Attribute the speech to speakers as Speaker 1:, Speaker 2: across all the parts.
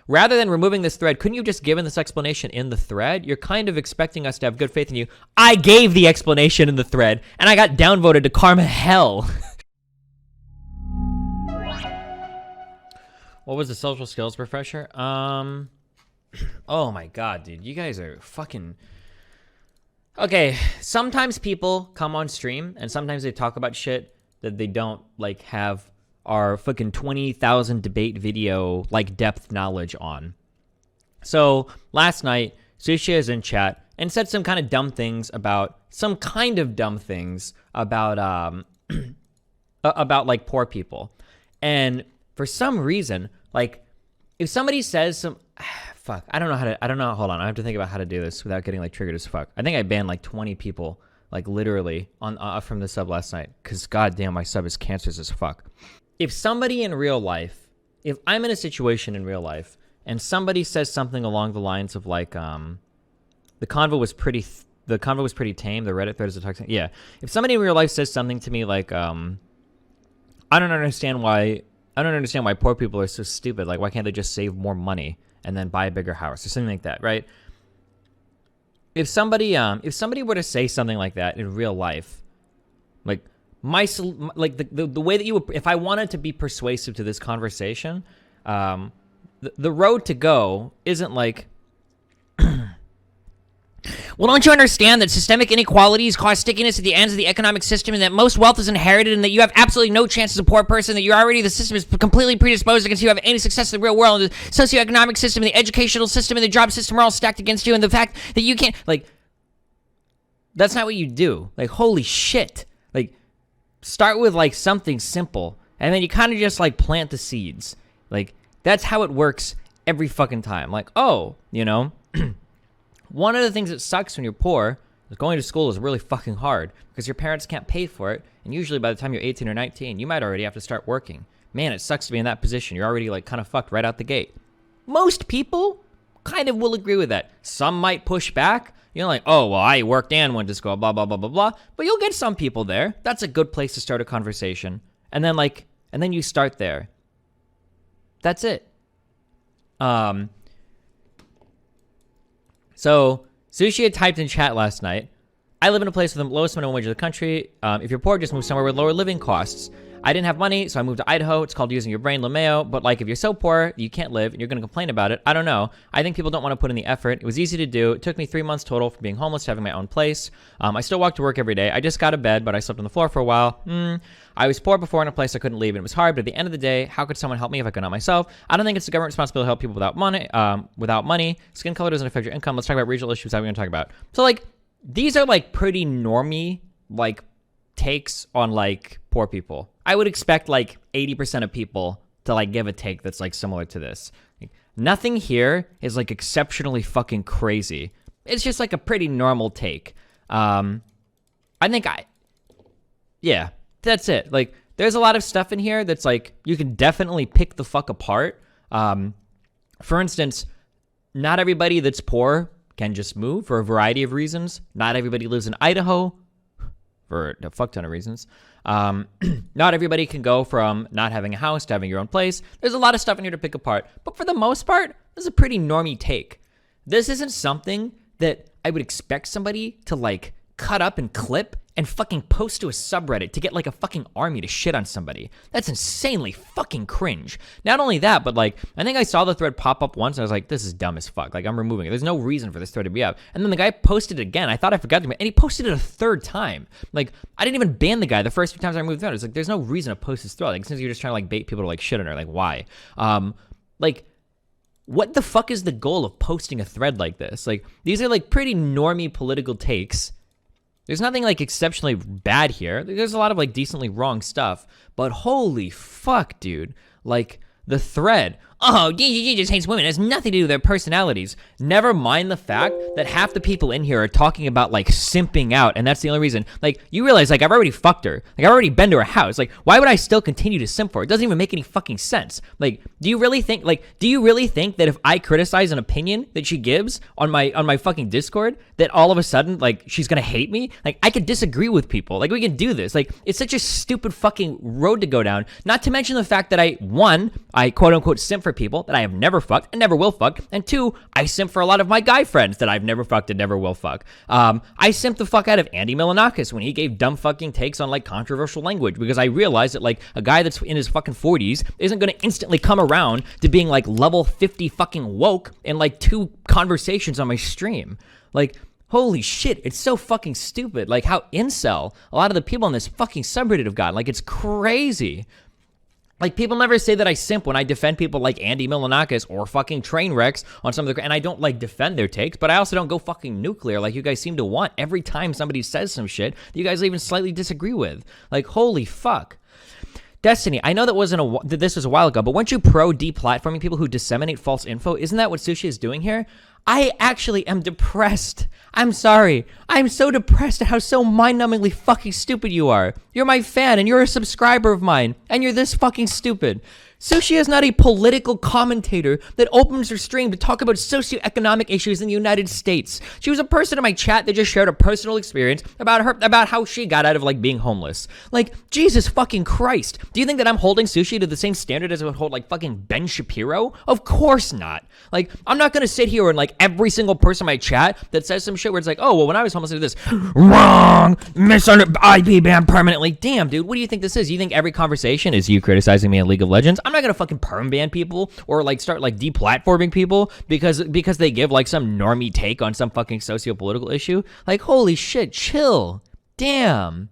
Speaker 1: Rather than removing this thread, couldn't you have just given this explanation in the thread? You're kind of expecting us to have good faith in you. I gave the explanation in the thread, and I got downvoted to karma hell. What was the social skills refresher? Oh my god, dude. You guys are fucking... Okay, sometimes people come on stream, and sometimes they talk about shit that they don't, like, have our fucking 20,000 debate video, like, depth knowledge on. So, last night, Sushi is in chat and said some kind of dumb things about, about, like, poor people. And for some reason, like, if somebody says some... Fuck, hold on, I have to think about how to do this without getting, like, triggered as fuck. I think I banned, like, 20 people, like, literally, on from the sub last night, because goddamn, my sub is cancerous as fuck. If somebody in real life, if I'm in a situation in real life, and somebody says something along the lines of, like, the convo was pretty tame, the Reddit thread is a toxic... Yeah, if somebody in real life says something to me like, I don't understand why poor people are so stupid, like, why can't they just save more money and then buy a bigger house or something like that, right? If somebody were to say something like that in real life, like the way that you would, if I wanted to be persuasive to this conversation, the road to go isn't like, well, don't you understand that systemic inequalities cause stickiness at the ends of the economic system, and that most wealth is inherited, and that you have absolutely no chance as a poor person, that the system is completely predisposed against you have any success in the real world, and the socioeconomic system, and the educational system, and the job system are all stacked against you, and the fact that you can't, like, that's not what you do. Like, holy shit. Like, start with, like, something simple, and then you kind of just, like, plant the seeds. Like, that's how it works every fucking time. Like, oh, you know... One of the things that sucks when you're poor is going to school is really fucking hard because your parents can't pay for it, and usually by the time you're 18 or 19, you might already have to start working. Man, it sucks to be in that position. You're already, like, kind of fucked right out the gate. Most people kind of will agree with that. Some might push back. You know, like, oh, well, I worked and went to school, blah, blah, blah, blah, blah. But you'll get some people there. That's a good place to start a conversation. And then, like, and then you start there. That's it. So, Sushi had typed in chat last night, I live in a place with the lowest minimum wage in the country. If you're poor, just move somewhere with lower living costs. I didn't have money, so I moved to Idaho. It's called using your brain, LeMayo. But, like, if you're so poor, you can't live, and you're going to complain about it, I don't know. I think people don't want to put in the effort. It was easy to do. It took me 3 months total from being homeless to having my own place. I still walk to work every day. I just got a bed, but I slept on the floor for a while. I was poor before in a place I couldn't leave, and it was hard. But at the end of the day, how could someone help me if I could not myself? I don't think it's the government responsibility to help people without money. Skin color doesn't affect your income. Let's talk about regional issues that we're going to talk about. So, like, these are, like, pretty normie, like, takes on, like, poor people. I would expect, like, 80% of people to, like, give a take that's, like, similar to this. Like, nothing here is, like, exceptionally fucking crazy. It's just, like, a pretty normal take. Yeah, that's it. Like, there's a lot of stuff in here that's, like, you can definitely pick the fuck apart. For instance, not everybody that's poor can just move for a variety of reasons. Not everybody lives in Idaho for a fuck ton of reasons. Not everybody can go from not having a house to having your own place. There's a lot of stuff in here to pick apart. But for the most part, this is a pretty normie take. This isn't something that I would expect somebody to, like, cut up and clip and fucking post to a subreddit to get, like, a fucking army to shit on somebody. That's insanely fucking cringe. Not only that, but, like, I think I saw the thread pop up once and I was like, this is dumb as fuck. Like, I'm removing it. There's no reason for this thread to be up. And then the guy posted it again. I thought I forgot to, and he posted it a third time. Like, I didn't even ban the guy the first few times I removed the thread. It's like, there's no reason to post this thread. Like, since you're just trying to, like, bait people to, like, shit on her. Like, why? Like, what the fuck is the goal of posting a thread like this? Like, these are, like, pretty normie political takes. There's nothing, like, exceptionally bad here. There's a lot of, like, decently wrong stuff. But holy fuck, dude. Like, the thread. Oh, GGG just hates women. It has nothing to do with their personalities. Never mind the fact that half the people in here are talking about, like, simping out, and that's the only reason. Like, you realize, like, I've already fucked her. Like, I've already been to her house. Like, why would I still continue to simp for her? It doesn't even make any fucking sense. Like, do you really think that if I criticize an opinion that she gives on my fucking Discord, that all of a sudden, like, she's gonna hate me? Like, I could disagree with people. Like, we can do this. Like, it's such a stupid fucking road to go down. Not to mention the fact that I quote-unquote simp for for people that I have never fucked and never will fuck. And 2, I simp for a lot of my guy friends that I've never fucked and never will fuck. I simped the fuck out of Andy Milonakis when he gave dumb fucking takes on like controversial language, because I realized that like a guy that's in his fucking 40s isn't going to instantly come around to being like level 50 fucking woke in like 2 conversations on my stream. Like, holy shit, it's so fucking stupid. Like how incel a lot of the people on this fucking subreddit have gotten. Like, it's crazy. Like, people never say that I simp when I defend people like Andy Milonakis or fucking train wrecks on some of the... And I don't, like, defend their takes, but I also don't go fucking nuclear like you guys seem to want every time somebody says some shit that you guys even slightly disagree with. Like, holy fuck. Destiny, I know that this was a while ago, but weren't you pro deplatforming people who disseminate false info? Isn't that what Sushi is doing here? I actually am depressed. I'm sorry. I'm so depressed at how so mind-numbingly fucking stupid you are. You're my fan, and you're a subscriber of mine, and you're this fucking stupid. Sushi is not a political commentator that opens her stream to talk about socioeconomic issues in the United States. She was a person in my chat that just shared a personal experience about how she got out of like being homeless. Like, Jesus fucking Christ. Do you think that I'm holding Sushi to the same standard as I would hold like fucking Ben Shapiro? Of course not. Like, I'm not gonna sit here and like every single person in my chat that says some shit where it's like, oh, well, when I was homeless I did this. Wrong! IP ban permanently. Damn, dude, what do you think this is? You think every conversation is you criticizing me in League of Legends? I'm not gonna fucking perm ban people or like start like deplatforming people because they give like some normie take on some fucking socio-political issue. Like, holy shit, chill. Damn.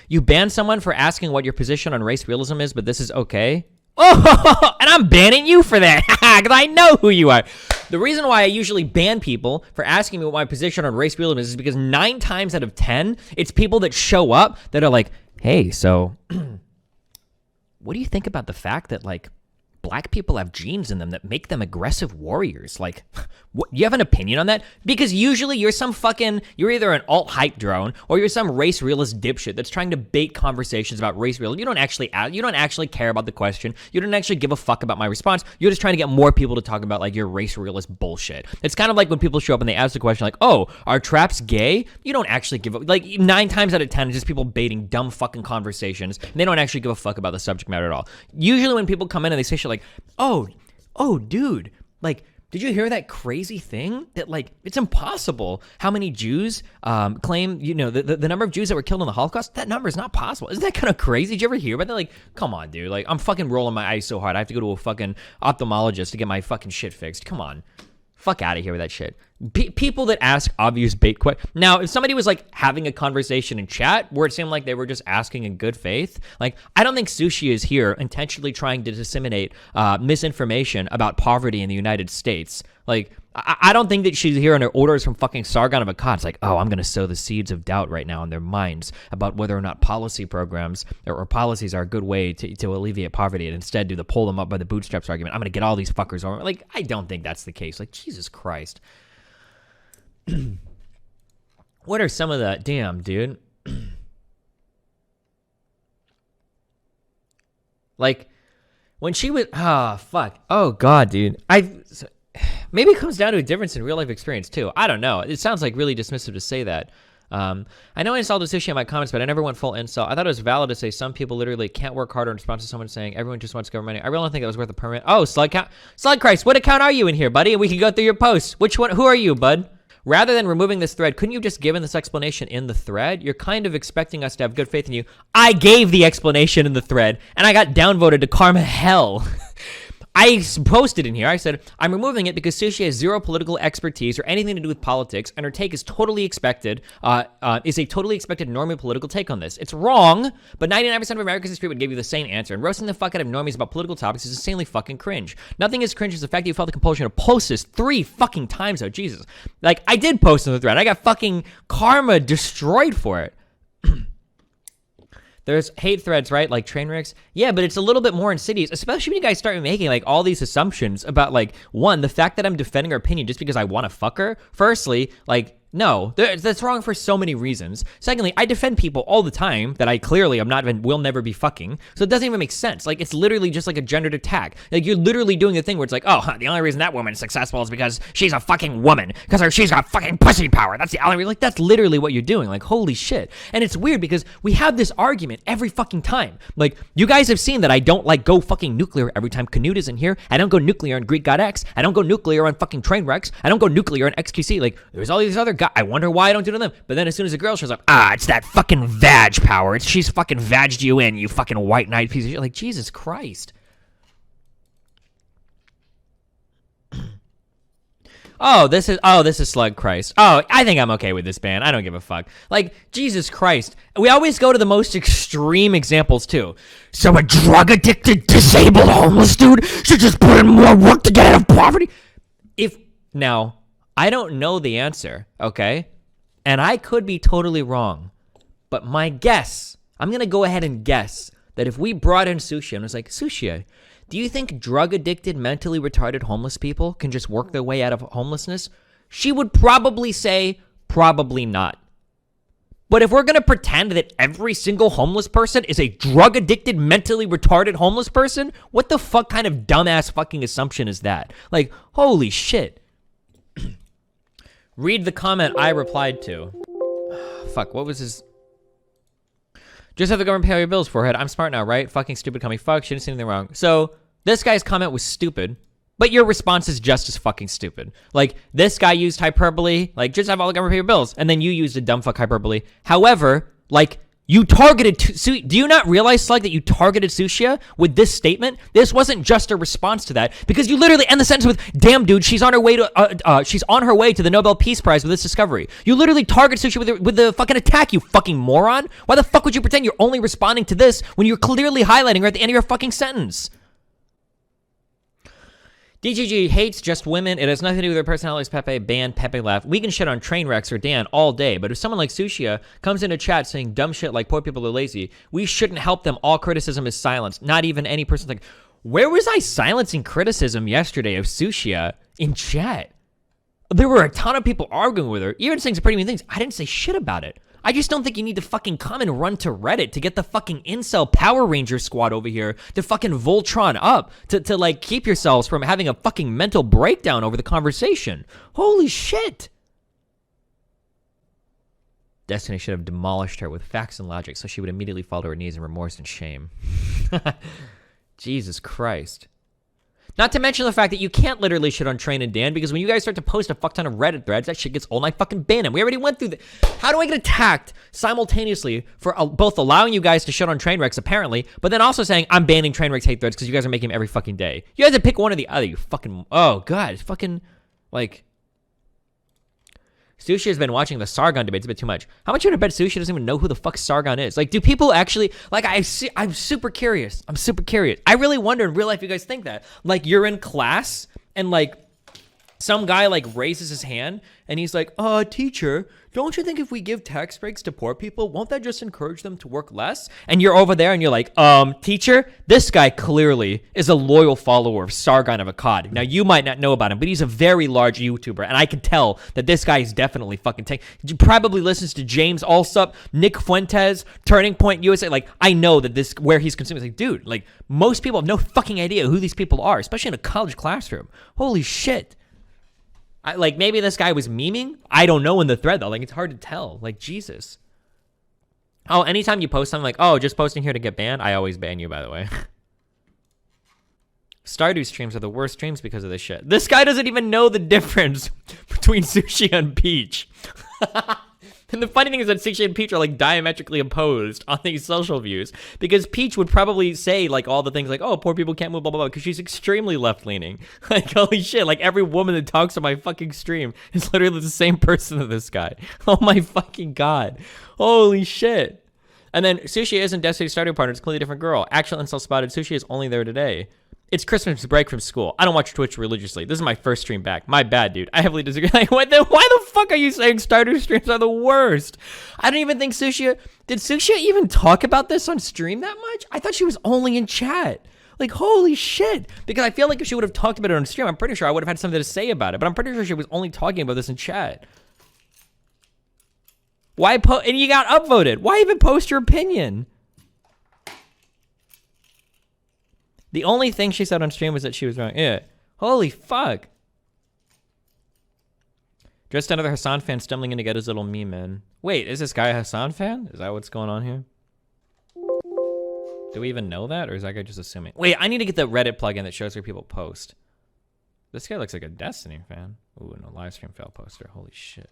Speaker 1: You ban someone for asking what your position on race realism is, but this is okay? Oh, and I'm banning you for that because I know who you are. The reason why I usually ban people for asking me what my position on race realism is because 9 times out of 10, it's people that show up that are like, hey, so what do you think about the fact that like black people have genes in them that make them aggressive warriors? Like, what, you have an opinion on that? Because usually you're either an alt-hype drone or you're some race realist dipshit that's trying to bait conversations about race realism. You don't actually care about the question. You don't actually give a fuck about my response. You're just trying to get more people to talk about like your race realist bullshit. It's kind of like when people show up and they ask the question like, oh, are traps gay? You don't actually give a... Like, 9 times out of 10, it's just people baiting dumb fucking conversations, and they don't actually give a fuck about the subject matter at all. Usually when people come in and they say shit like, oh, dude, like, did you hear that crazy thing that, like, it's impossible how many Jews claim, you know, the number of Jews that were killed in the Holocaust? That number is not possible. Isn't that kind of crazy? Did you ever hear about that? Like, come on, dude. Like, I'm fucking rolling my eyes so hard. I have to go to a fucking ophthalmologist to get my fucking shit fixed. Come on. Fuck out of here with that shit. People that ask obvious bait questions. Now, if somebody was like having a conversation in chat where it seemed like they were just asking in good faith, like, I don't think Sushi is here intentionally trying to disseminate misinformation about poverty in the United States. Like, I don't think that she's here under orders from fucking Sargon of Akkad. It's like, oh, I'm going to sow the seeds of doubt right now in their minds about whether or not policy programs or policies are a good way to alleviate poverty, and instead do the pull them up by the bootstraps argument. I'm going to get all these fuckers over. Like, I don't think that's the case. Like, Jesus Christ. What are some of the... Damn, dude. Like, when she was... Oh, fuck. Oh, God, dude. Maybe it comes down to a difference in real life experience too. I don't know. It sounds like really dismissive to say that. I know I installed Sushi in my comments, but I never went full install. I thought it was valid to say some people literally can't work harder in response to someone saying everyone just wants government money. I really don't think that was worth a permit. Oh, Slug Christ, what account are you in here, buddy? And we can go through your posts. Which one? Who are you, bud? Rather than removing this thread, couldn't you just given this explanation in the thread? You're kind of expecting us to have good faith in you. I gave the explanation in the thread, and I got downvoted to karma hell. I posted in here, I said, I'm removing it because Sushi has zero political expertise or anything to do with politics, and her take is totally expected, is a totally expected normie political take on this. It's wrong, but 99% of America's history would give you the same answer, and roasting the fuck out of normies about political topics is insanely fucking cringe. Nothing as cringe as the fact that you felt the compulsion to post this 3 fucking times, though, Jesus. Like, I did post in the thread, I got fucking karma destroyed for it. There's hate threads, right? Like train wrecks. Yeah, but it's a little bit more insidious, especially when you guys start making like all these assumptions about like, one, the fact that I'm defending her opinion just because I want to fuck her. Firstly, like, No, that's wrong for so many reasons. Secondly, I defend people all the time that I clearly am not even, will never be fucking. So it doesn't even make sense. Like, it's literally just like a gendered attack. Like, you're literally doing the thing where it's like, oh, the only reason that woman's successful is because she's a fucking woman. Because she's got fucking pussy power. That's the only reason. Like, that's literally what you're doing. Like, holy shit. And it's weird because we have this argument every fucking time. Like, you guys have seen that I don't, like, go fucking nuclear every time Canute is in here. I don't go nuclear on Greek God X. I don't go nuclear on fucking Trainwrecks. I don't go nuclear on XQC. Like, there's all these other guys. I wonder why I don't do it to them. But then as soon as a girl shows up, it's that fucking vag power. She's fucking vagged you in, you fucking white knight piece of shit. Like, Jesus Christ. This is Slug Christ. I think I'm okay with this ban. I don't give a fuck. Like, Jesus Christ. We always go to the most extreme examples, too. So a drug-addicted, disabled, homeless dude should just put in more work to get out of poverty? Now, I don't know the answer, okay? And I could be totally wrong. But my guess, I'm going to go ahead and guess that if we brought in Sushi and was like, Sushi, do you think drug-addicted, mentally retarded homeless people can just work their way out of homelessness? She would probably say, probably not. But if we're going to pretend that every single homeless person is a drug-addicted, mentally retarded homeless person, what the fuck kind of dumbass fucking assumption is that? Like, holy shit. Read the comment I replied to. Fuck, what was his... Just have the government pay all your bills, forehead. I'm smart now, right? Fucking stupid coming fuck. Shouldn't say anything wrong. So, this guy's comment was stupid, but your response is just as fucking stupid. Like, this guy used hyperbole, like, just have all the government pay your bills, and then you used a dumb fuck hyperbole. However, like, you targeted... Do you not realize, Slug, that you targeted Sushia with this statement? This wasn't just a response to that, because you literally end the sentence with, damn, dude, she's on her way to the Nobel Peace Prize with this discovery. You literally target Sushia with the fucking attack, you fucking moron. Why the fuck would you pretend you're only responding to this when you're clearly highlighting her at the end of your fucking sentence? DGG hates just women. It has nothing to do with their personalities. Pepe ban, Pepe laugh. We can shit on Trainwrecks or Dan all day, but if someone like Sushia comes into chat saying dumb shit like poor people are lazy, we shouldn't help them. All criticism is silenced. Not even any person like, where was I silencing criticism yesterday of Sushia in chat? There were a ton of people arguing with her, even saying some pretty mean things. I didn't say shit about it. I just don't think you need to fucking come and run to Reddit to get the fucking incel Power Ranger squad over here to fucking Voltron up to like keep yourselves from having a fucking mental breakdown over the conversation. Holy shit. Destiny should have demolished her with facts and logic so she would immediately fall to her knees in remorse and shame. Jesus Christ. Not to mention the fact that you can't literally shit on Train and Dan, because when you guys start to post a fuck ton of Reddit threads, that shit gets old and I fucking ban them. We already went through that. How do I get attacked simultaneously for both allowing you guys to shit on Trainwrecks, apparently, but then also saying I'm banning Trainwrecks hate threads because you guys are making them every fucking day? You guys have to pick one or the other, you fucking... Oh, God. It's fucking... Like... Sushi has been watching the Sargon debates a bit too much. How much would I bet Sushi doesn't even know who the fuck Sargon is? Like, do people actually... Like, I'm super curious. I'm super curious. I really wonder in real life if you guys think that. Like, you're in class, and, like, some guy, like, raises his hand, and he's like, teacher, don't you think if we give tax breaks to poor people, won't that just encourage them to work less? And you're over there, and you're like, teacher, this guy clearly is a loyal follower of Sargon of Akkad. Now, you might not know about him, but he's a very large YouTuber, and I can tell that this guy is definitely fucking he probably listens to James Allsup, Nick Fuentes, Turning Point USA. Like, I know that this, where he's consuming, like, dude, like, most people have no fucking idea who these people are, especially in a college classroom. Holy shit. Like, maybe this guy was memeing? I don't know in the thread, though. Like, it's hard to tell. Like, Jesus. Oh, anytime you post something like, just posting here to get banned, I always ban you, by the way. Stardew streams are the worst streams because of this shit. This guy doesn't even know the difference between Sushi and Peach. And the funny thing is that Sushi and Peach are, like, diametrically opposed on these social views, because Peach would probably say, like, all the things like, oh, poor people can't move, blah, blah, blah, because she's extremely left-leaning. Like, holy shit, like, every woman that talks on my fucking stream is literally the same person as this guy. Oh my fucking God. Holy shit. And then Sushi isn't Destiny's starting partner, it's a completely different girl. Actual insult spotted, Sushi is only there today. It's Christmas break from school. I don't watch Twitch religiously. This is my first stream back. My bad, dude. I heavily disagree. Like, why the fuck are you saying Stardew streams are the worst? I don't even think Sushia... Did Sushia even talk about this on stream that much? I thought she was only in chat. Like, holy shit. Because I feel like if she would have talked about it on stream, I'm pretty sure I would have had something to say about it. But I'm pretty sure she was only talking about this in chat. Why and you got upvoted. Why even post your opinion? The only thing she said on stream was that she was wrong. Yeah. Holy fuck. Just another Hassan fan stumbling in to get his little meme in. Wait, is this guy a Hassan fan? Is that what's going on here? Do we even know that? Or is that guy just assuming? Wait, I need to get the Reddit plugin that shows where people post. This guy looks like a Destiny fan. Ooh, no live stream fail poster. Holy shit.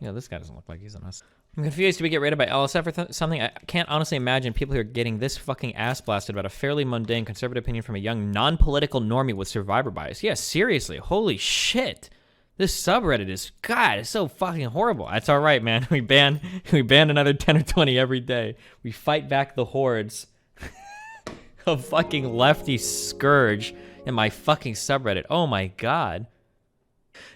Speaker 1: Yeah, this guy doesn't look like he's an us. I'm confused. Do we get rated by LSF or something? I can't honestly imagine people who are getting this fucking ass blasted about a fairly mundane conservative opinion from a young non-political normie with survivor bias. Yeah, seriously. Holy shit. This subreddit is, God, it's so fucking horrible. That's all right, man. We ban another 10 or 20 every day. We fight back the hordes of fucking lefty scourge in my fucking subreddit. Oh my God.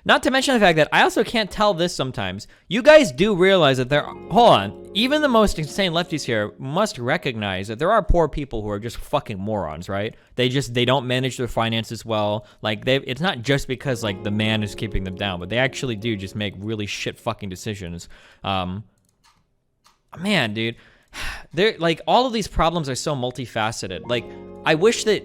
Speaker 1: Not to mention the fact that I also can't tell this sometimes. You guys do realize that hold on, even the most insane lefties here must recognize that there are poor people who are just fucking morons, right? They don't manage their finances well. Like, it's not just because, like, the man is keeping them down, but they actually do just make really shit fucking decisions. Man, dude, like, all of these problems are so multifaceted. Like, I wish that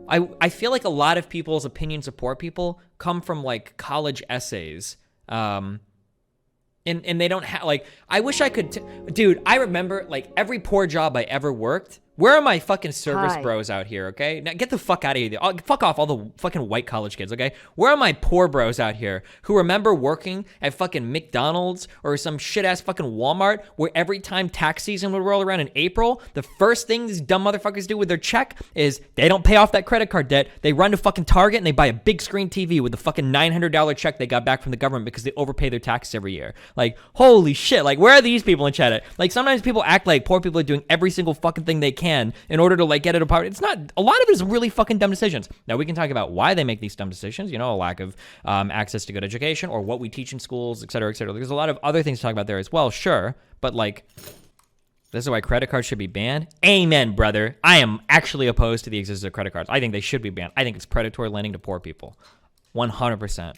Speaker 1: I feel like a lot of people's opinions of poor people come from, like, college essays. And they don't have, like, I wish I could, dude, I remember, like, every poor job I ever worked. Where are my fucking service bros out here, okay? Now get the fuck out of here. Fuck off all the fucking white college kids, okay? Where are my poor bros out here who remember working at fucking McDonald's or some shit-ass fucking Walmart where every time tax season would roll around in April, the first thing these dumb motherfuckers do with their check is they don't pay off that credit card debt. They run to fucking Target and they buy a big screen TV with the fucking $900 check they got back from the government because they overpay their taxes every year. Like, holy shit. Like, where are these people in chat at? Like, sometimes people act like poor people are doing every single fucking thing they can in order to, like, get out of poverty. It's not, a lot of it is really fucking dumb decisions. Now, we can talk about why they make these dumb decisions, you know, a lack of access to good education or what we teach in schools, et cetera, et cetera. There's a lot of other things to talk about there as well, sure, but, like, this is why credit cards should be banned. Amen, brother. I am actually opposed to the existence of credit cards. I think they should be banned. I think it's predatory lending to poor people. 100%.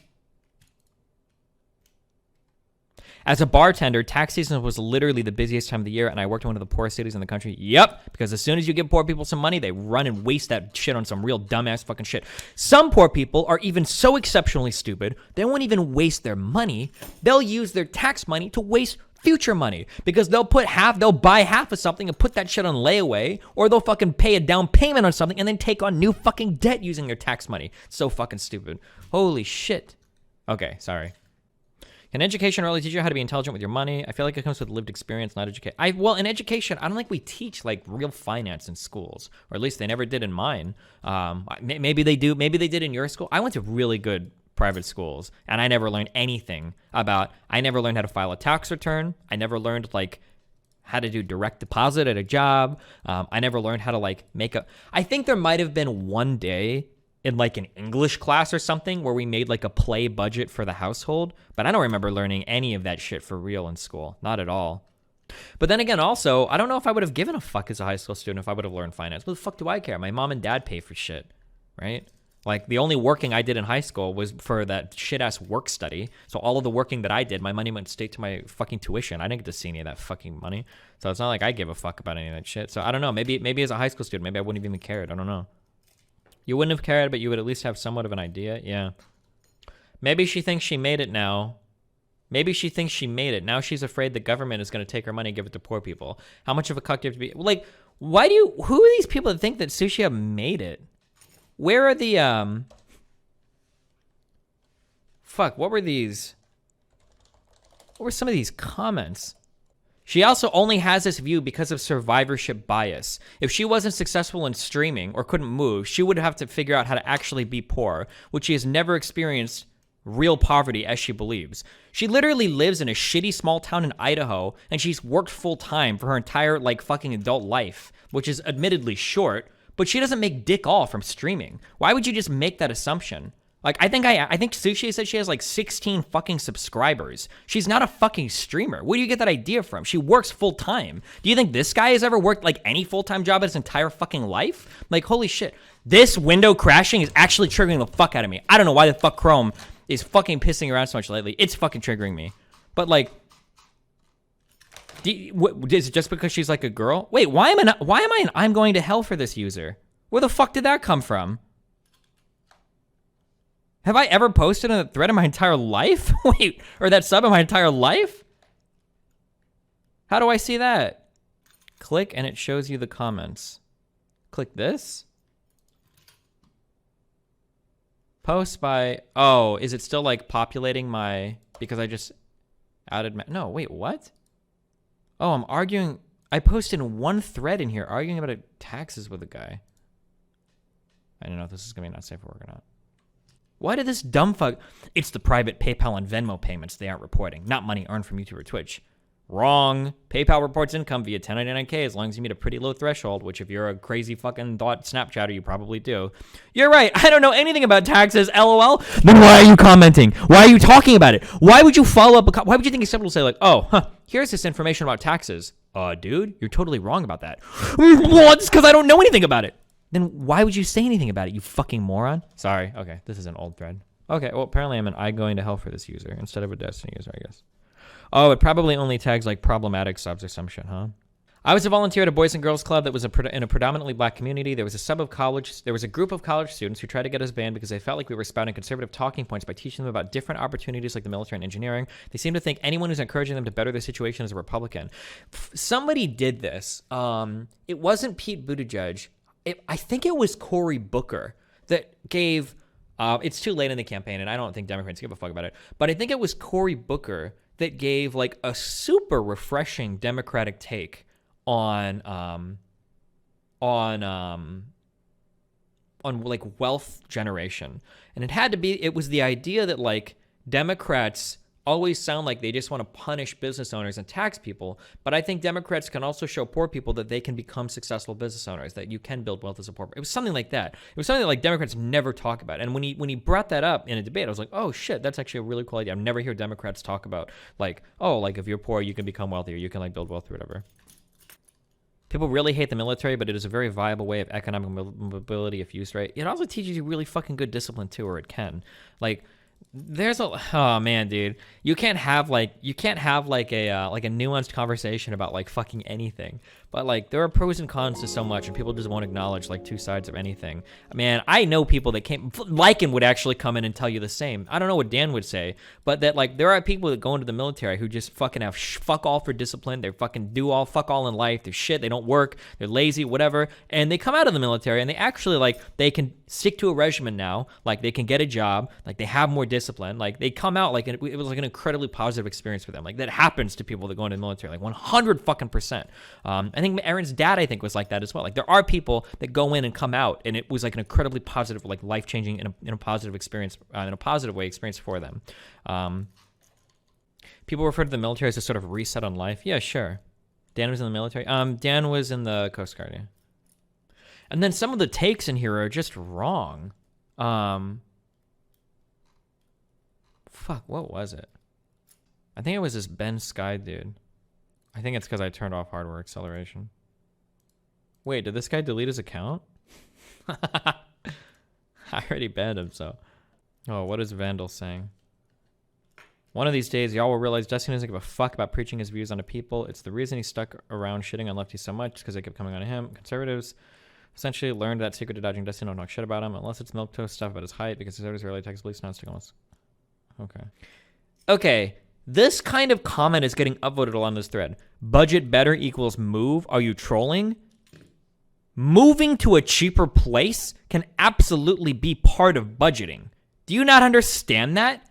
Speaker 1: As a bartender, tax season was literally the busiest time of the year, and I worked in one of the poorest cities in the country. Yep, because as soon as you give poor people some money, they run and waste that shit on some real dumbass fucking shit. Some poor people are even so exceptionally stupid, they won't even waste their money. They'll use their tax money to waste future money because they'll buy half of something and put that shit on layaway, or they'll fucking pay a down payment on something and then take on new fucking debt using their tax money. It's so fucking stupid. Holy shit. Okay, sorry. Can education really teach you how to be intelligent with your money? I feel like it comes with lived experience, not education. Well, in education, I don't think we teach, like, real finance in schools, or at least they never did in mine. Maybe they do. Maybe they did in your school. I went to really good private schools, and I never learned anything about. I never learned how to file a tax return. I never learned, like, how to do direct deposit at a job. I never learned how to, like, I think there might have been one day in, like, an English class or something where we made, like, a play budget for the household, but I don't remember learning any of that shit for real in school. Not at all. But then again, also, I don't know if I would have given a fuck as a high school student if I would have learned finance. What the fuck do I care? My mom and dad pay for shit, right? Like, the only working I did in high school was for that shit-ass work study. So all of the working that I did, my money went straight to my fucking tuition. I didn't get to see any of that fucking money. So it's not like I give a fuck about any of that shit. So I don't know. Maybe as a high school student, maybe I wouldn't have even cared. I don't know. You wouldn't have cared, but you would at least have somewhat of an idea. Yeah. Maybe she thinks she made it now. Maybe she thinks she made it. Now she's afraid the government is going to take her money and give it to poor people. How much of a cuck do you have to be? Like, who are these people that think that Sushi made it? Where are the, fuck, what were some of these comments? She also only has this view because of survivorship bias. If she wasn't successful in streaming or couldn't move, she would have to figure out how to actually be poor, which she has never experienced real poverty as she believes. She literally lives in a shitty small town in Idaho, and she's worked full time for her entire, like, fucking adult life, which is admittedly short, but she doesn't make dick all from streaming. Why would you just make that assumption? Like, I think Sushi said she has, like, 16 fucking subscribers. She's not a fucking streamer. Where do you get that idea from? She works full-time. Do you think this guy has ever worked, like, any full-time job in his entire fucking life? Like, holy shit. This window crashing is actually triggering the fuck out of me. I don't know why the fuck Chrome is fucking pissing around so much lately. It's fucking triggering me. But like, is it just because she's like a girl? Wait, why am I in I'm going to hell for this user? Where the fuck did that come from? Have I ever posted a thread in my entire life? Wait, or that sub in my entire life? How do I see that? Click and it shows you the comments. Click this. Post by, oh, is it still like populating my, because I just added, no, wait, what? Oh, I'm arguing, I posted one thread in here arguing about taxes with a guy. I don't know if this is gonna be not safe for work or not. Why did this dumb fuck, it's the private PayPal and Venmo payments they aren't reporting, not money earned from YouTube or Twitch. Wrong. PayPal reports income via 1099K as long as you meet a pretty low threshold, which if you're a crazy fucking thought Snapchatter, you probably do. You're right. I don't know anything about taxes, LOL. Then why are you commenting? Why are you talking about it? Why would you follow up? Why would you think it's simple to say like, oh, here's this information about taxes. Dude, you're totally wrong about that. Well, it's because I don't know anything about it. Then why would you say anything about it, you fucking moron? Sorry. Okay, this is an old thread. Okay, well, apparently I'm an I going to hell for this user instead of a Destiny user, I guess. Oh, it probably only tags like problematic subs or some shit, huh? I was a volunteer at a Boys and Girls Club that was in a predominantly black community. There was a group of college students who tried to get us banned because they felt like we were spouting conservative talking points by teaching them about different opportunities like the military and engineering. They seem to think anyone who's encouraging them to better their situation is a Republican. Somebody did this. It wasn't Pete Buttigieg. I think it was Cory Booker that gave, it's too late in the campaign and I don't think Democrats give a fuck about it, but I think it was Cory Booker that gave like a super refreshing Democratic take on like wealth generation. And it was the idea that like Democrats always sound like they just want to punish business owners and tax people, but I think Democrats can also show poor people that they can become successful business owners, that you can build wealth as a poor. It was something like that. It was something that like Democrats never talk about. And when he brought that up in a debate, I was like, oh shit, that's actually a really cool idea. I've never heard Democrats talk about like, oh, like if you're poor, you can become wealthy or you can like build wealth or whatever. People really hate the military, but it is a very viable way of economic mobility if used right. It also teaches you really fucking good discipline too, or it can. Like, oh man, dude, you can't have like a nuanced conversation about like fucking anything, but like there are pros and cons to so much and people just won't acknowledge like two sides of anything. Man, I know people that can't, Lycan would actually come in and tell you the same. I don't know what Dan would say, but that like there are people that go into the military who just fucking have fuck all for discipline. They fucking do all fuck all in life. They're shit. They don't work. They're lazy, whatever. And they come out of the military and they actually like, they can stick to a regimen now. Like they can get a job. Like they have more discipline. Like they come out like it was like an incredibly positive experience for them. Like that happens to people that go into the military, like 100 fucking %. I think Aaron's dad, I think, was like that as well. Like there are people that go in and come out, and it was like an incredibly positive, like life changing in a positive experience, in a positive way experience for them. People refer to the military as a sort of reset on life. Yeah, sure. Dan was in the military. Dan was in the Coast Guard. Yeah. And then some of the takes in here are just wrong. Fuck, what was it? I think it was this Ben Sky dude. I think it's because I turned off hardware acceleration. Wait, did this guy delete his account? I already banned him, so. Oh, what is Vandal saying? One of these days, y'all will realize Destiny doesn't give a fuck about preaching his views onto people. It's the reason he stuck around shitting on lefties so much, because they kept coming on to him. Conservatives essentially learned that secret to dodging Destiny don't talk shit about him, unless it's milquetoast stuff about his height, because conservatives rarely text beliefs, not stick on us. Okay. This kind of comment is getting upvoted along this thread. Budget better equals move. Are you trolling? Moving to a cheaper place can absolutely be part of budgeting. Do you not understand that?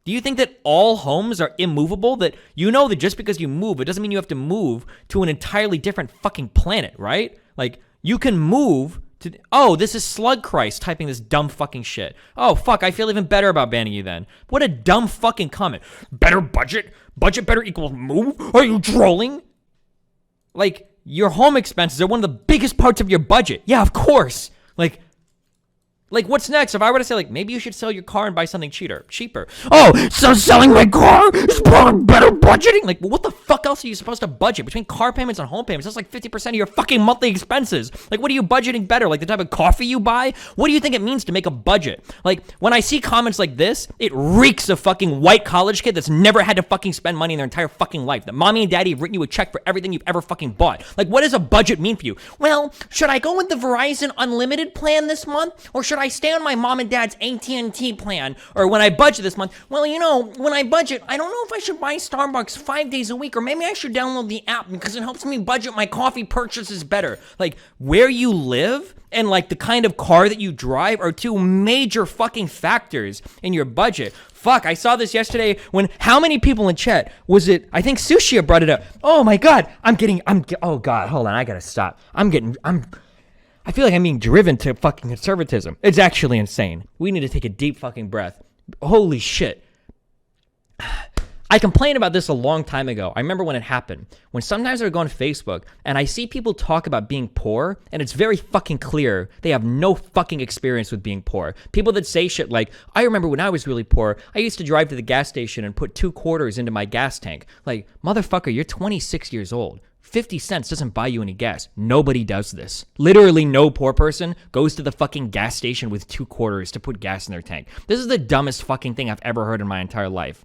Speaker 1: Do you think that all homes are immovable? That you know that just because you move, it doesn't mean you have to move to an entirely different fucking planet, right? Like, you can move to, oh, this is Slug Christ typing this dumb fucking shit. Oh, fuck, I feel even better about banning you then. What a dumb fucking comment. Better budget? Budget better equals move? Are you trolling? Like, your home expenses are one of the biggest parts of your budget. Yeah, of course. Like, Like, what's next? If I were to say, like, maybe you should sell your car and buy something cheaper. Oh, so selling my car is better budgeting? Like, what the fuck else are you supposed to budget? Between car payments and home payments, that's like 50% of your fucking monthly expenses. Like, what are you budgeting better? Like, the type of coffee you buy? What do you think it means to make a budget? Like, when I see comments like this, it reeks of fucking white college kid that's never had to fucking spend money in their entire fucking life. That mommy and daddy have written you a check for everything you've ever fucking bought. Like, what does a budget mean for you? Well, should I go with the Verizon Unlimited plan this month? Or should I stay on my mom and dad's AT&T plan? Or when I budget this month, well, you know, when I budget, I don't know if I should buy Starbucks 5 days a week, or maybe I should download the app because it helps me budget my coffee purchases better. Like, where you live and like the kind of car that you drive are two major fucking factors in your budget. Fuck, I saw this yesterday when how many people in chat was it? I think Sushia brought it up. Oh my God, oh God, hold on, I gotta stop. I feel like I'm being driven to fucking conservatism. It's actually insane. We need to take a deep fucking breath. Holy shit. I complained about this a long time ago. I remember when it happened. When sometimes I would go on Facebook and I see people talk about being poor, and it's very fucking clear they have no fucking experience with being poor. People that say shit like, I remember when I was really poor, I used to drive to the gas station and put 2 quarters into my gas tank. Like, motherfucker, you're 26 years old. 50 cents doesn't buy you any gas. Nobody does this. Literally no poor person goes to the fucking gas station with 2 quarters to put gas in their tank. This is the dumbest fucking thing I've ever heard in my entire life.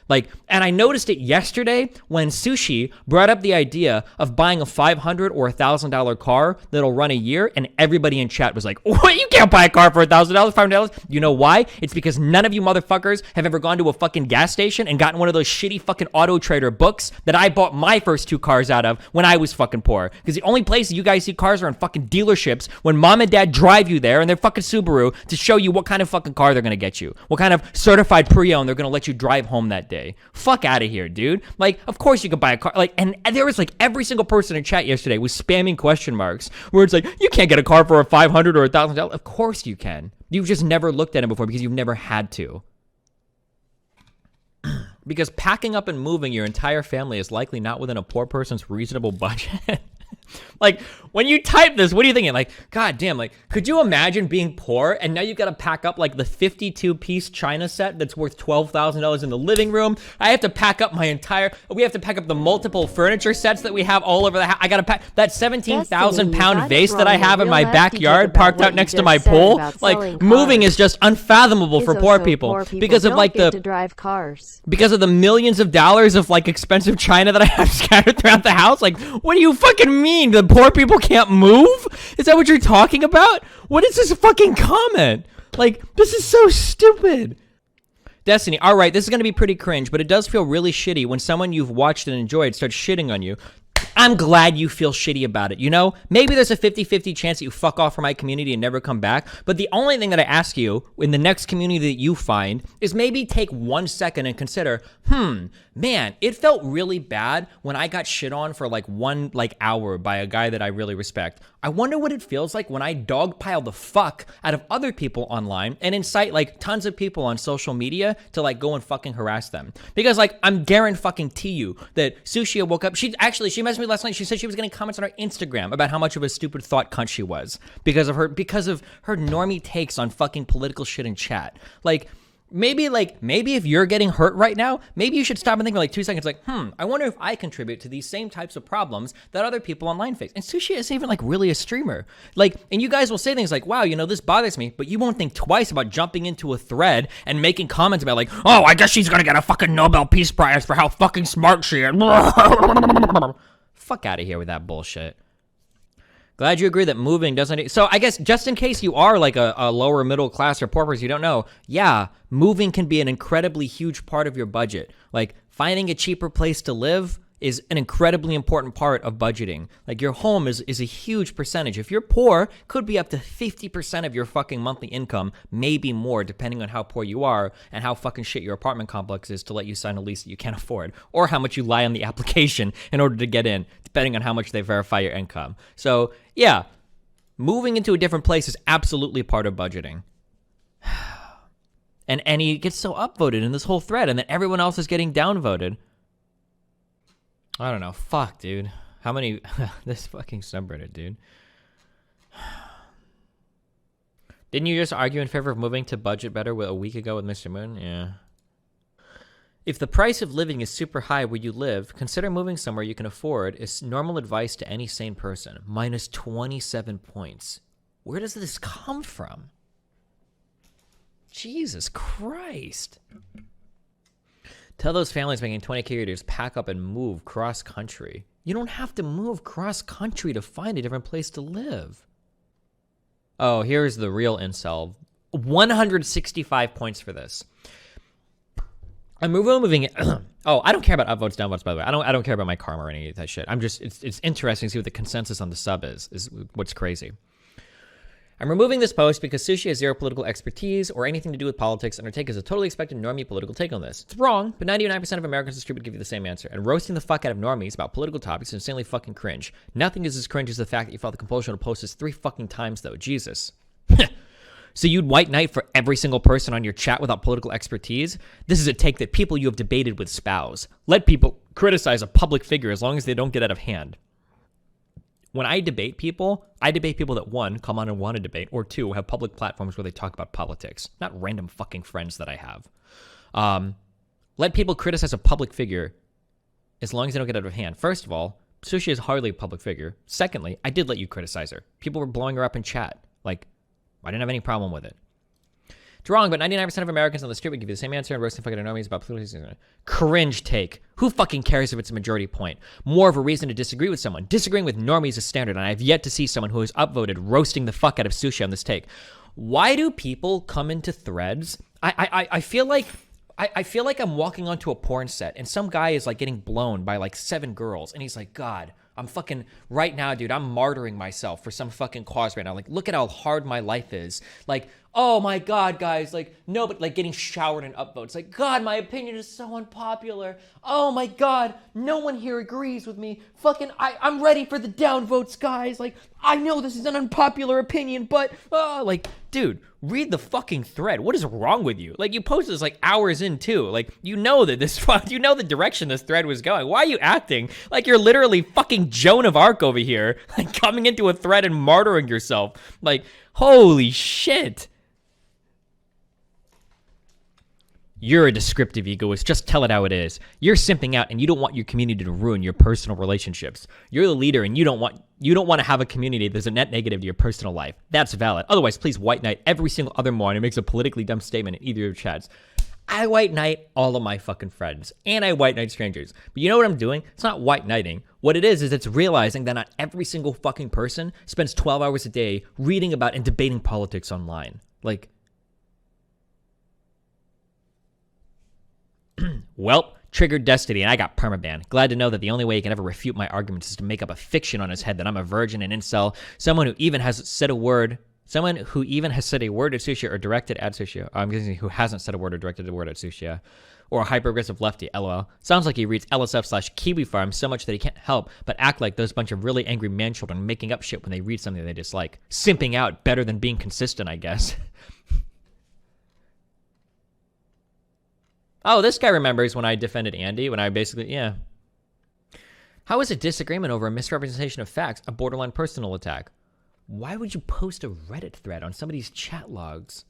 Speaker 1: Like, and I noticed it yesterday when Sushi brought up the idea of buying a $500 or $1,000 car that'll run a year, and everybody in chat was like, what, you can't buy a car for $1,000, $500? You know why? It's because none of you motherfuckers have ever gone to a fucking gas station and gotten one of those shitty fucking Auto Trader books that I bought my first 2 cars out of when I was fucking poor. Because the only places you guys see cars are in fucking dealerships when mom and dad drive you there in their fucking Subaru to show you what kind of fucking car they're gonna get you, what kind of certified pre-owned they're gonna let you drive home that day. Fuck out of here, dude. Like, of course you could buy a car. Like, and there was like every single person in chat yesterday was spamming question marks where it's like, you can't get a car for a $500 or $1,000. Of course you can. You've just never looked at it before because you've never had to. Because packing up and moving your entire family is likely not within a poor person's reasonable budget. Like, when you type this, what are you thinking? Like, God damn, like, could you imagine being poor and now you got to pack up like the 52-piece China set that's worth $12,000 in the living room? I have to pack up we have to pack up the multiple furniture sets that we have all over the house. I got to pack that 17,000-pound vase that I have in my backyard parked out next to my pool. Like, moving is just unfathomable for poor people because of like because of the millions of dollars of like expensive China that I have scattered throughout the house. Like, what do you fucking mean? The poor people can't move? Is that what you're talking about? What is this fucking comment? Like, this is so stupid. Destiny, all right, this is going to be pretty cringe, but it does feel really shitty when someone you've watched and enjoyed starts shitting on you. I'm glad you feel shitty about it, you know? Maybe there's a 50-50 chance that you fuck off from my community and never come back, but the only thing that I ask you in the next community that you find is maybe take 1 second and consider, man, it felt really bad when I got shit on for like 1 hour by a guy that I really respect. I wonder what it feels like when I dogpile the fuck out of other people online and incite like tons of people on social media to like go and fucking harass them. Because like, I'm guarantee you that Sushia woke up, she messaged me last night. She said she was getting comments on her Instagram about how much of a stupid thought cunt she was because of her normie takes on fucking political shit in chat. Like, maybe if you're getting hurt right now, maybe you should stop and think for like 2 seconds, like, I wonder if I contribute to these same types of problems that other people online face. And Sushi is even like really a streamer. Like, and you guys will say things like, wow, you know, this bothers me, but you won't think twice about jumping into a thread and making comments about like, oh, I guess she's gonna get a fucking Nobel Peace Prize for how fucking smart she is. Fuck out of here with that bullshit. Glad you agree that moving doesn't... So I guess just in case you are like a lower middle class or poor person, you don't know, yeah, moving can be an incredibly huge part of your budget. Like, finding a cheaper place to live is an incredibly important part of budgeting. Like, your home is a huge percentage. If you're poor, could be up to 50% of your fucking monthly income, maybe more, depending on how poor you are and how fucking shit your apartment complex is to let you sign a lease that you can't afford, or how much you lie on the application in order to get in, depending on how much they verify your income. So, yeah, moving into a different place is absolutely part of budgeting. And he gets so upvoted in this whole thread, and then everyone else is getting downvoted. I don't know. Fuck, dude. How many... this fucking subreddit, dude. Didn't you just argue in favor of moving to budget better a week ago with Mr. Moon? Yeah. If the price of living is super high where you live, consider moving somewhere you can afford is normal advice to any sane person. Minus 27 points. Where does this come from? Jesus Christ. Tell those families making 20K a year to just pack up and move cross-country. You don't have to move cross-country to find a different place to live. Oh, here's the real incel. 165 points for this. I'm moving it. Oh, I don't care about upvotes, downvotes, by the way. I don't care about my karma or any of that shit. I'm just, it's interesting to see what the consensus on the sub is what's crazy. I'm removing this post because Sushi has zero political expertise or anything to do with politics, and her take is a totally expected normie political take on this. It's wrong, but 99% of Americans on the street would give you the same answer. And roasting the fuck out of normies about political topics is insanely fucking cringe. Nothing is as cringe as the fact that you felt the compulsion to post this 3 fucking times, though. Jesus. So you'd white knight for every single person on your chat without political expertise? This is a take that people you have debated with spouse. Let people criticize a public figure as long as they don't get out of hand. When I debate people that 1, come on and want to debate, or 2, have public platforms where they talk about politics. Not random fucking friends that I have. Let people criticize a public figure as long as they don't get out of hand. First of all, Sushi is hardly a public figure. Secondly, I did let you criticize her. People were blowing her up in chat. Like, I didn't have any problem with it. It's wrong, but 99% of Americans on the street would give you the same answer and roasting fucking normies about politics. Cringe take. Who fucking cares if it's a majority point? More of a reason to disagree with someone. Disagreeing with normies is standard, and I have yet to see someone who has upvoted roasting the fuck out of Sushi on this take. Why do people come into threads? I feel like I'm walking onto a porn set and some guy is like getting blown by like 7 girls, and he's like, God, I'm fucking, right now, dude, I'm martyring myself for some fucking cause right now. Like, look at how hard my life is. Like, oh my God, guys, like, no, but like getting showered in upvotes. Like, God, my opinion is so unpopular. Oh my God, no one here agrees with me. Fucking, I'm ready for the downvotes, guys. Like, I know this is an unpopular opinion, but, like, dude, read the fucking thread. What is wrong with you? Like, you posted this like hours in too. Like, you know that you know the direction this thread was going. Why are you acting like you're literally fucking Joan of Arc over here? Like, coming into a thread and martyring yourself. Like, holy shit. You're a descriptive egoist. Just tell it how it is. You're simping out and you don't want your community to ruin your personal relationships. You're the leader and you don't want to have a community that's a net negative to your personal life. That's valid. Otherwise, please white knight every single other moron who makes a politically dumb statement in either of your chats. I white knight all of my fucking friends, and I white knight strangers. But you know what I'm doing? It's not white knighting. What it is it's realizing that not every single fucking person spends 12 hours a day reading about and debating politics online. Like, well, triggered destiny, and I got permaban. Glad to know that the only way he can ever refute my arguments is to make up a fiction on his head that I'm a virgin and incel, someone who even has said a word at Sushi or directed at Sushi. I'm guessing who hasn't said a word or directed a word at Sushi. Or a hyper-aggressive lefty, lol. Sounds like he reads LSF/Kiwi Farm so much that he can't help but act like those bunch of really angry man-children making up shit when they read something they dislike. Simping out better than being consistent, I guess. Oh, this guy remembers when I defended Andy, when I basically, yeah. How is a disagreement over a misrepresentation of facts a borderline personal attack? Why would you post a Reddit thread on somebody's chat logs?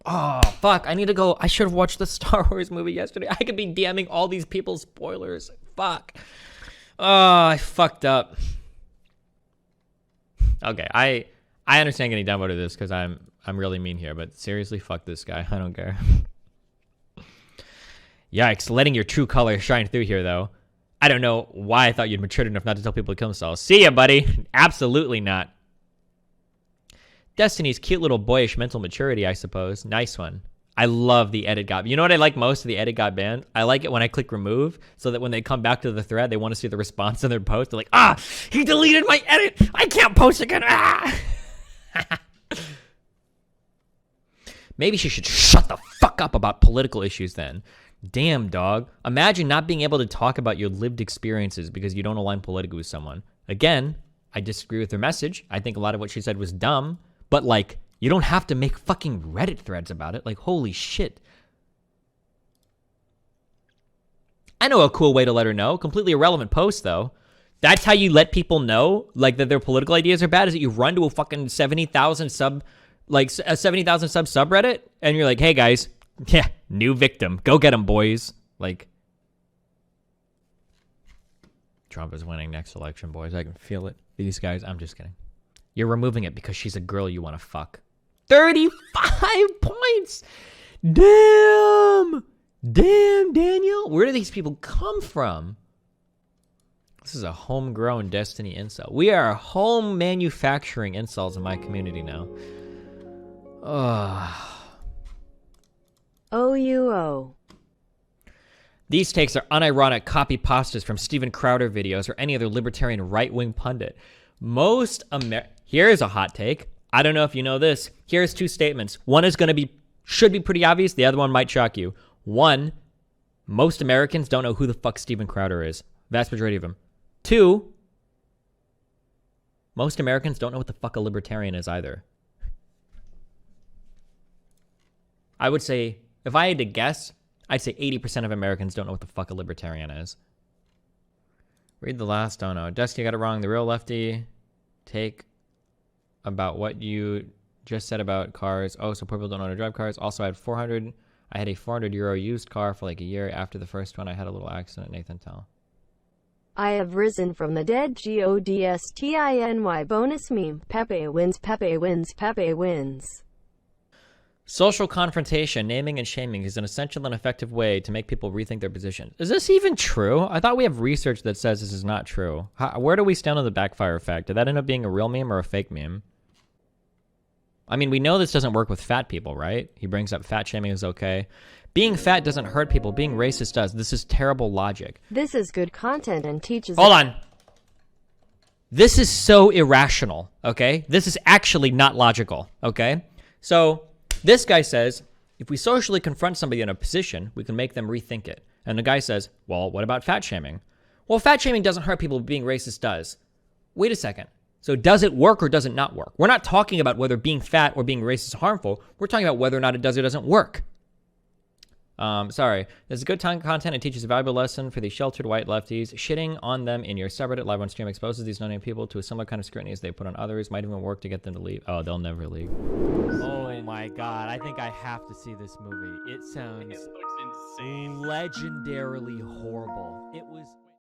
Speaker 1: Oh, fuck, I need to go. I should have watched the Star Wars movie yesterday. I could be DMing all these people spoilers. Fuck. Oh, I fucked up. Okay, I understand getting downvoted this because I'm really mean here, but seriously, fuck this guy. I don't care. Yikes, letting your true color shine through here, though. I don't know why I thought you'd matured enough not to tell people to kill themselves. See ya, buddy. Absolutely not. Destiny's cute little boyish mental maturity, I suppose. Nice one. I love the edit got. You know what I like most of the edit got banned? I like it when I click remove so that when they come back to the thread, they want to see the response in their post. They're like, he deleted my edit. I can't post again. Maybe she should shut the fuck up about political issues then. Damn, dog. Imagine not being able to talk about your lived experiences because you don't align politically with someone. Again, I disagree with her message. I think a lot of what she said was dumb. But, like, you don't have to make fucking Reddit threads about it. Like, holy shit. I know a cool way to let her know. Completely irrelevant post, though. That's how you let people know, like, that their political ideas are bad, is that you run to a fucking 70,000 sub, like, a 70,000 sub subreddit, and you're like, hey, guys, yeah, new victim. Go get him, boys. Like, Trump is winning next election, boys. I can feel it. These guys, I'm just kidding. You're removing it because she's a girl you want to fuck. 35 points! Damn! Damn, Daniel. Where do these people come from? This is a homegrown Destiny incel. We are home manufacturing incels in my community now.
Speaker 2: OUO.
Speaker 1: These takes are unironic copy pastas from Steven Crowder videos or any other libertarian right-wing pundit. Here's a hot take. I don't know if you know this. Here's two statements. One is should be pretty obvious. The other one might shock you. One, most Americans don't know who the fuck Steven Crowder is. Vast majority of them. Two, most Americans don't know what the fuck a libertarian is either. I would say, if I had to guess, I'd say 80% of Americans don't know what the fuck a libertarian is. Read the last dono. Dusty got it wrong. The real lefty take about what you just said about cars. Oh, so poor people don't know how to drive cars. Also, I had a 400 euro used car for like a year. After the first one, I had a little accident. Nathan Tell.
Speaker 2: I have risen from the dead. GODSTINY bonus meme. Pepe wins, Pepe wins, Pepe wins.
Speaker 1: Social confrontation, naming and shaming is an essential and effective way to make people rethink their position. Is this even true? I thought we have research that says this is not true. Where do we stand on the backfire effect? Did that end up being a real meme or a fake meme? I mean, we know this doesn't work with fat people, right? He brings up fat shaming is okay. Being fat doesn't hurt people. Being racist does. This is terrible logic.
Speaker 2: This is good content and teaches...
Speaker 1: Hold on. This is so irrational, okay? This is actually not logical, okay? So... this guy says, if we socially confront somebody in a position, we can make them rethink it. And the guy says, well, what about fat shaming? Well, fat shaming doesn't hurt people, but being racist does. Wait a second. So does it work or does it not work? We're not talking about whether being fat or being racist is harmful. We're talking about whether or not it does or doesn't work. Sorry. This is good content. It teaches a valuable lesson for the sheltered white lefties. Shitting on them in your subreddit live on stream exposes these no-name people to a similar kind of scrutiny as they put on others. Might even work to get them to leave. Oh, they'll never leave. Oh my god. I think I have to see this movie. It sounds insane. Legendarily horrible. It was...